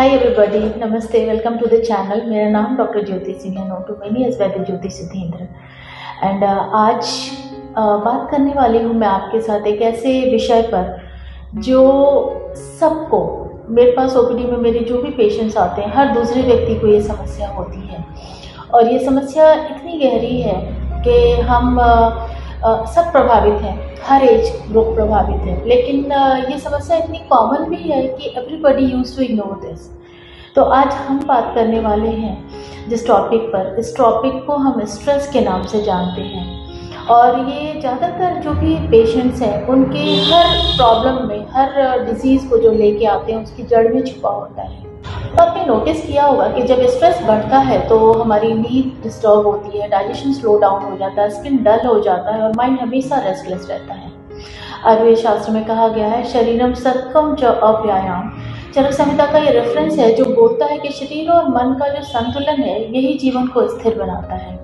Hi everybody, नमस्ते, welcome to the channel. मेरा नाम डॉक्टर ज्योति सिंह है, known to many as Vaidya Jyoti Siddhendra. And आज बात करने वाली हूँ मैं आपके साथ एक ऐसे विषय पर जो सबको, मेरे पास ओपीडी में मेरे जो भी पेशेंट्स आते हैं, हर दूसरे व्यक्ति को ये समस्या होती है। और ये समस्या इतनी गहरी है कि हम सब प्रभावित हैं, हर एज ग्रुप प्रभावित है, लेकिन ये समस्या इतनी कॉमन भी है कि everybody used to ignore this. तो आज हम बात करने वाले हैं जिस टॉपिक पर, इस टॉपिक को हम स्ट्रेस के नाम से जानते हैं। और ये ज़्यादातर जो भी पेशेंट्स हैं उनके हर प्रॉब्लम में, हर डिजीज़ को जो लेके आते हैं उसकी जड़ में छुपा होता है। तो आपने नोटिस किया होगा कि जब स्ट्रेस बढ़ता है तो हमारी नींद डिस्टर्ब होती है, डाइजेशन स्लो डाउन हो जाता है, स्किन डल हो जाता है और माइंड हमेशा रेस्टलेस रहता है। आयुर्वेद शास्त्र में कहा गया है, शरीरम सत्कम च अव्यायाम। चरक संहिता का ये रेफरेंस है जो बोलता है कि शरीर और मन का जो संतुलन है यही जीवन को स्थिर बनाता है।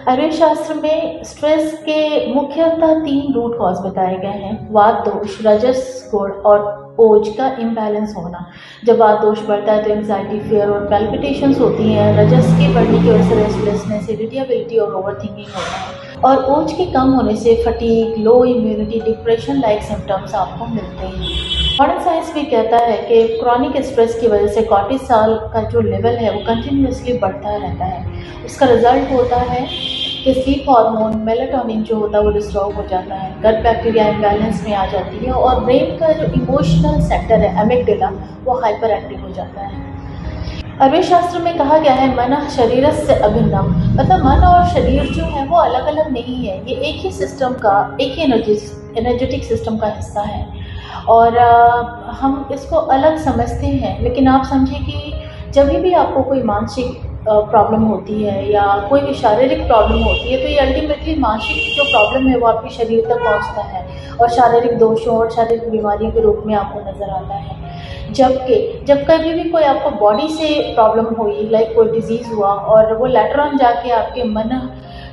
आयुर्वेद शास्त्र में स्ट्रेस के मुख्यतः 3 रूट कॉज बताए गए हैं: वात दोष, रजस गुण और ओज का इम्बैलेंस होना। जब वात दोष बढ़ता है तो एंजाइटी, फियर और पैल्पिटेशंस होती हैं। रजस के बढ़ने की वजह से रेस्टलेसनेस, इरिटेबिलिटी और ओवरथिंकिंग होना है। और ओज के कम होने से फटीग, लो इम्यूनिटी, डिप्रेशन लाइक सिम्टम्स आपको मिलते हैं। मॉडर्न साइंस भी कहता है कि क्रॉनिक स्ट्रेस की वजह से कॉर्टिसोल का जो लेवल है वो कंटिन्यूसली बढ़ता रहता है। उसका रिजल्ट होता है कि स्लीप हार्मोन मेलाटोनिन जो होता है वो डिस्टर्ब हो जाता है, गट बैक्टीरिया इम्बैलेंस में आ जाती है और ब्रेन का जो इमोशनल सेक्टर है एमिगडाला वो हाइपर एक्टिव हो जाता है। आयुर्वेद शास्त्र में कहा गया है, मन शरीरस्य अभिन्नम, मतलब मन और शरीर जो है वो अलग अलग नहीं है, ये एक ही सिस्टम का, एक ही एनर्जेटिक सिस्टम का हिस्सा है। और हम इसको अलग समझते हैं, लेकिन आप समझिए कि जब भी आपको कोई मानसिक प्रॉब्लम होती है या कोई भी शारीरिक प्रॉब्लम होती है तो ये अल्टीमेटली मानसिक जो प्रॉब्लम है वो आपके शरीर तक पहुंचता है और शारीरिक दोषों और शारीरिक बीमारियों के रूप में आपको नज़र आता है। जबकि जब कभी भी कोई आपको बॉडी से प्रॉब्लम हुई, लाइक कोई डिजीज़ हुआ और वो लेटर ऑन जाके आपके मन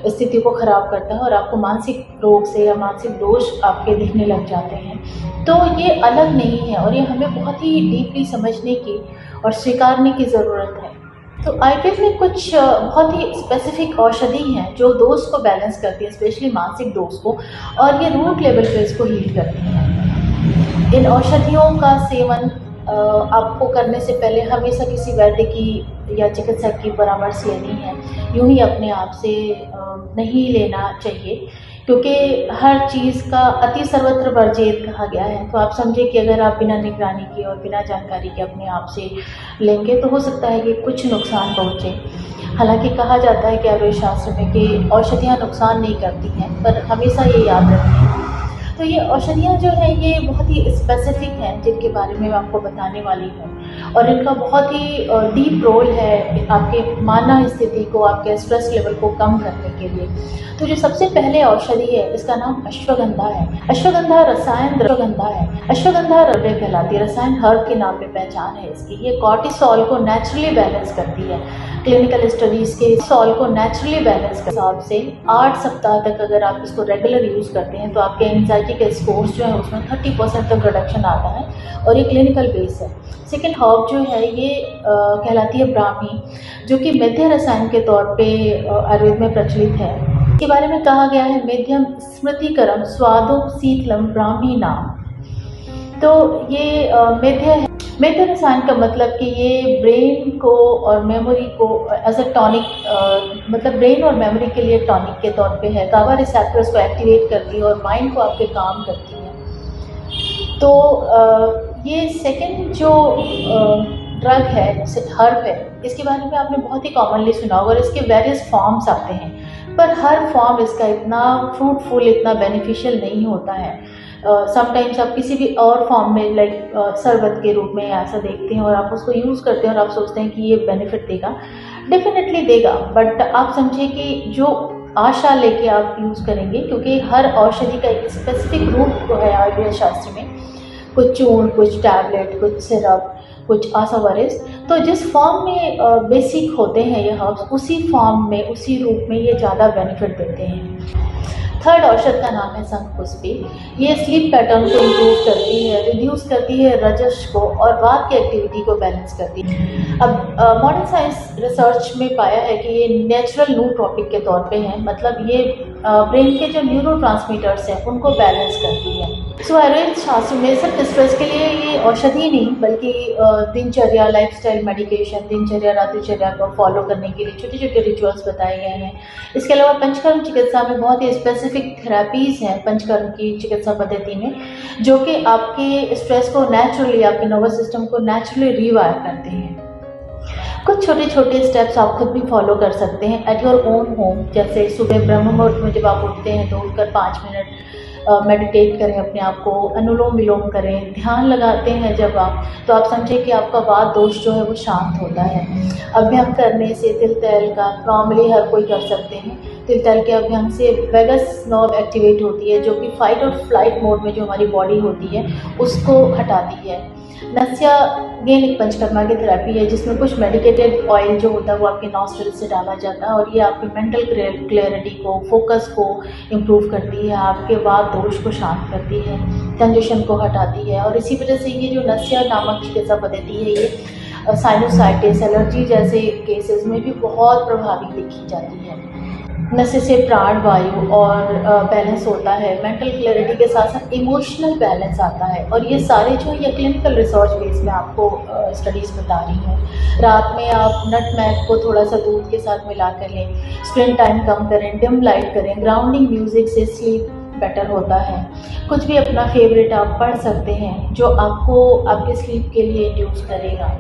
स्थिति को ख़राब करता है और आपको मानसिक रोग से या मानसिक दोष आपके दिखने लग जाते हैं, तो ये अलग नहीं है और ये हमें बहुत ही डीपली समझने की और स्वीकारने की ज़रूरत है। तो आयुर्वेद में कुछ बहुत ही स्पेसिफिक औषधि हैं जो दोष को बैलेंस करती है, स्पेशली मानसिक दोष को, और ये रूट लेवल पे इसको हील करती हैं। इन औषधियों का सेवन आपको करने से पहले हमेशा किसी वैद्य की या चिकित्सक की परामर्श लेनी है, यूं ही अपने आप से नहीं लेना चाहिए, क्योंकि हर चीज़ का अति सर्वत्र वर्जेत कहा गया है। तो आप समझे कि अगर आप बिना निगरानी के और बिना जानकारी के अपने आप से लेंगे तो हो सकता है कि कुछ नुकसान पहुँचे। हालांकि कहा जाता है कि आयुर्वेद शास्त्र में कि औषधियाँ नुकसान नहीं करती हैं, पर हमेशा ये याद रखें। तो ये औषधियाँ जो हैं ये बहुत ही स्पेसिफिक हैं जिनके बारे में मैं आपको बताने वाली हूँ, और इनका बहुत ही डीप रोल है आपके मानसिक स्थिति को, आपके स्ट्रेस लेवल को कम करने के लिए। तो जो सबसे पहले औषधि है इसका नाम अश्वगंधा है। अश्वगंधा रसायन अश्वगंधा है। अश्वगंधा रव्य कहलाती है, रसायन हर्ब के नाम पे पहचान है इसकी। ये कॉर्टिसोल को नेचुरली बैलेंस करती है। क्लिनिकल स्टडीज़ के सॉल को नेचुरली बैलेंस के हिसाब से 8 सप्ताह तक अगर आप इसको रेगुलर यूज़ करते हैं तो आपके एंजाइटी के स्कोर्स जो है उसमें 30% तक रिडक्शन आता है, और ये क्लिनिकल बेस है। सेकेंड हर्ब जो है ये कहलाती है ब्राह्मी, जो कि मेध्य रसायन के तौर पे आयुर्वेद में प्रचलित है। इसके बारे में कहा गया है, मेध्यम स्मृतिकरम स्वादुम शीतलम ब्राह्मी नाम। तो ये मेध्य है। मेध्य रसायन का मतलब कि ये ब्रेन को और मेमोरी को एज अ टॉनिक, मतलब ब्रेन और मेमोरी के लिए टॉनिक के तौर पे है। गाबा रिसेप्टर्स को एक्टिवेट करती है और माइंड को आपके काम करती है। तो ये सेकंड जो ड्रग है, हर्ब है, इसके बारे में आपने बहुत ही कॉमनली सुना होगा और इसके वेरियस फॉर्म्स आते हैं, पर हर फॉर्म इसका इतना फ्रूटफुल, इतना बेनिफिशियल नहीं होता है। समटाइम्स आप किसी भी और फॉर्म में लाइक शरबत के रूप में ऐसा देखते हैं और आप उसको यूज़ करते हैं और आप सोचते हैं कि ये बेनिफिट देगा, डेफिनेटली देगा, बट आप समझिए कि जो आशा लेके आप यूज़ करेंगे, क्योंकि हर औषधि का एक स्पेसिफिक रूप है आयुर्वेद शास्त्र में, कुछ चूर्ण, कुछ टैबलेट, कुछ सिरप, कुछ आसावरिस। तो जिस फॉर्म में बेसिक होते हैं ये हर्ब्स, उसी फॉर्म में, उसी रूप में ये ज़्यादा बेनिफिट देते हैं। थर्ड औषध का नाम है शंखपुष्पी। ये स्लीप पैटर्न को इम्प्रूव करती है, रिड्यूस करती है रजस को और वात की एक्टिविटी को बैलेंस करती है। अब मॉडर्न साइंस रिसर्च में पाया है कि ये नेचुरल नूट्रोपिक के तौर पे है, मतलब ये ब्रेन के जो न्यूरोट्रांसमीटर्स हैं उनको बैलेंस करती है। सो आयुर्वेद शास्त्र में सिर्फ स्ट्रेस के लिए ये औषधि नहीं बल्कि दिनचर्या, लाइफस्टाइल मेडिकेशन, दिनचर्या रात्रिचर्या को फॉलो करने के लिए छोटे छोटे रिचुअल्स बताए गए हैं। इसके अलावा पंचकर्म चिकित्सा में बहुत ही स्पेसिफिक थेरेपीज़ हैं पंचकर्म की चिकित्सा पद्धति में, जो कि आपके स्ट्रेस को नेचुरली, आपके नर्वस सिस्टम को नेचुरली रिवायर करते हैं। कुछ छोटे छोटे स्टेप्स आप खुद भी फॉलो कर सकते हैं एट योर ओन होम। जैसे सुबह ब्रह्म मुहूर्त में जब आप उठते हैं तो उठकर 5 मिनट मेडिटेट करें, अपने आप को अनुलोम विलोम करें। ध्यान लगाते हैं जब आप, तो आप समझें कि आपका वात दोष जो है वो शांत होता है। अभ्यंग करने से तिल तैल का नॉर्मली हर कोई कर सकते हैं। तिल तैल के अभ्यंग से वेगस नर्व एक्टिवेट होती है, जो कि फाइट और फ्लाइट मोड में जो हमारी बॉडी होती है उसको हटाती है। नस्या गेन एक पंचकर्मा की थेरेपी है जिसमें कुछ मेडिकेटेड ऑयल जो होता है वो आपके नॉस्ट्रिल से डाला जाता है और ये आपकी मेंटल क्लैरिटी को, फोकस को इम्प्रूव करती है, आपके वात दोष को शांत करती है, कंजेशन को हटाती है। और इसी वजह से ये जो नस्या नामक चिकित्सा पद्धति है ये साइनोसाइटिस, एलर्जी जैसे केसेस में भी बहुत प्रभावी देखी जाती है। नशे से प्राण वायु और बैलेंस होता है, मेंटल क्लैरिटी के साथ साथ इमोशनल बैलेंस आता है। और ये सारे जो ये क्लिनिकल रिसर्च बेस में आपको स्टडीज़ बता रही हूँ। रात में आप नटमैग को थोड़ा सा दूध के साथ मिला कर लें, स्क्रीन टाइम कम करें, डिम लाइट करें, ग्राउंडिंग म्यूजिक से स्लीप बेटर होता है। कुछ भी अपना फेवरेट आप पढ़ सकते हैं जो आपको आपके स्लीप के लिए इंड्यूस करेगा।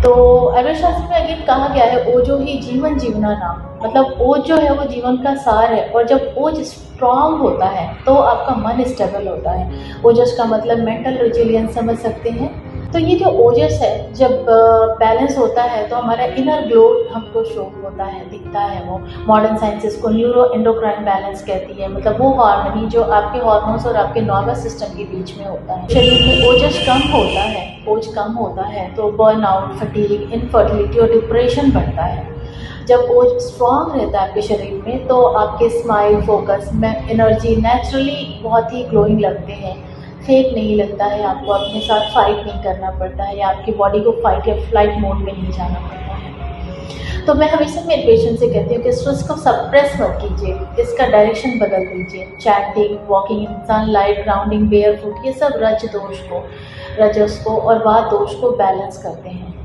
तो आयुर्वेद शास्त्र में अगेन कहा गया है ओजो ही जीवन जीवना नाम, मतलब ओज जो है वो जीवन का सार है। और जब ओज स्ट्रांग होता है तो आपका मन स्टेबल होता है। ओजस का मतलब मेंटल रेजिलियंस समझ सकते हैं। तो ये जो ओजस है जब बैलेंस होता है तो हमारा इनर ग्लो हमको शो होता है, दिखता है। वो मॉडर्न साइंसेस को न्यूरो एंडोक्राइन बैलेंस कहती है, मतलब वो हार्मनी जो आपके हार्मोन्स और आपके नर्वस सिस्टम के बीच में होता है। शरीर में ओजस कम होता है, ओज कम होता है तो बर्नआउट, फटीग, इनफर्टिलिटी और डिप्रेशन बढ़ता है। जब ओज स्ट्रांग रहता है आपके शरीर में तो आपके स्माइल, फोकस में एनर्जी नेचुरली बहुत ही ग्लोइंग लगते हैं, फेक नहीं लगता है। आपको अपने साथ फाइट नहीं करना पड़ता है या आपकी बॉडी को फाइट या फ्लाइट मोड में नहीं जाना पड़ता है। तो मैं हमेशा मेरे पेशेंट से कहती हूँ कि स्ट्रेस को सप्रेस मत कीजिए, इसका डायरेक्शन बदल दीजिए। Chatting, walking in sunlight, grounding, bear foot, ये सब रजस को और वात दोष को बैलेंस करते हैं।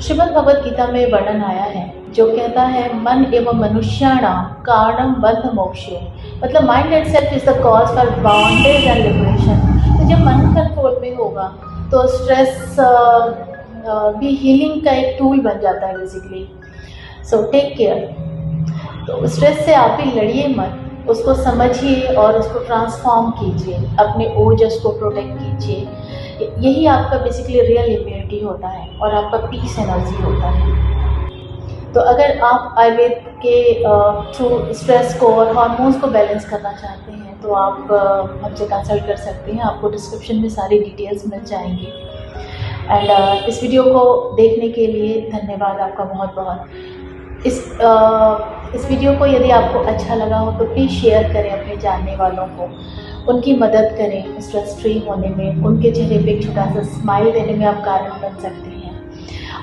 श्रीमद् भगवद गीता में वर्णन आया है जो कहता है मन एवं मनुष्याणाम कारणम बंध मोक्षो, मतलब mind itself is the cause for bondage and liberation. तो जब मन कंट्रोल में होगा तो स्ट्रेस भी हीलिंग का एक टूल बन जाता है बेसिकली। So take care. तो स्ट्रेस से आप भी लड़िए मत, उसको समझिए और उसको ट्रांसफॉर्म कीजिए, अपने ओजस को प्रोटेक्ट कीजिए। यही आपका बेसिकली रियल इम्यूनिटी होता है और आपका पीस एनर्जी होता है। तो अगर आप आयुर्वेद के थ्रू स्ट्रेस को और हार्मोन्स को बैलेंस करना चाहते हैं तो आप हमसे कंसल्ट कर सकते हैं। आपको डिस्क्रिप्शन में सारी डिटेल्स मिल जाएंगी। एंड इस वीडियो को देखने के लिए धन्यवाद आपका बहुत बहुत। इस वीडियो को यदि आपको अच्छा लगा हो तो प्लीज़ शेयर करें अपने जानने वालों को, उनकी मदद करें स्ट्रेस फ्री होने में, उनके चेहरे पे एक छोटा सा स्माइल देने में आप कारण बन सकते हैं।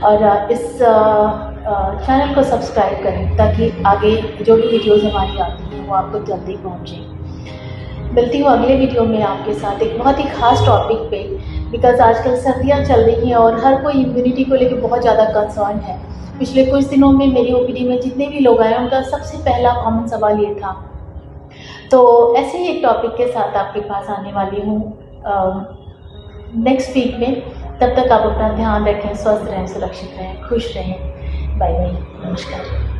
और इस चैनल को सब्सक्राइब करें ताकि आगे जो भी वीडियोज़ हमारी आती हैं वो आपको जल्दी पहुँचे। मिलती हूँ अगले वीडियो में आपके साथ एक बहुत ही खास टॉपिक पे, बिकॉज आजकल सर्दियाँ चल रही हैं और हर कोई इम्यूनिटी को लेकर बहुत ज़्यादा कंसर्न है। पिछले कुछ दिनों में मेरी ओपीडी में जितने भी लोग आए उनका सबसे पहला कॉमन सवाल ये था। तो ऐसे ही एक टॉपिक के साथ आपके पास आने वाली हूँ नेक्स्ट वीक में। तब तक आप अपना ध्यान रखें, स्वस्थ रहें, सुरक्षित रहें, खुश रहें। बाय बाय, नमस्कार।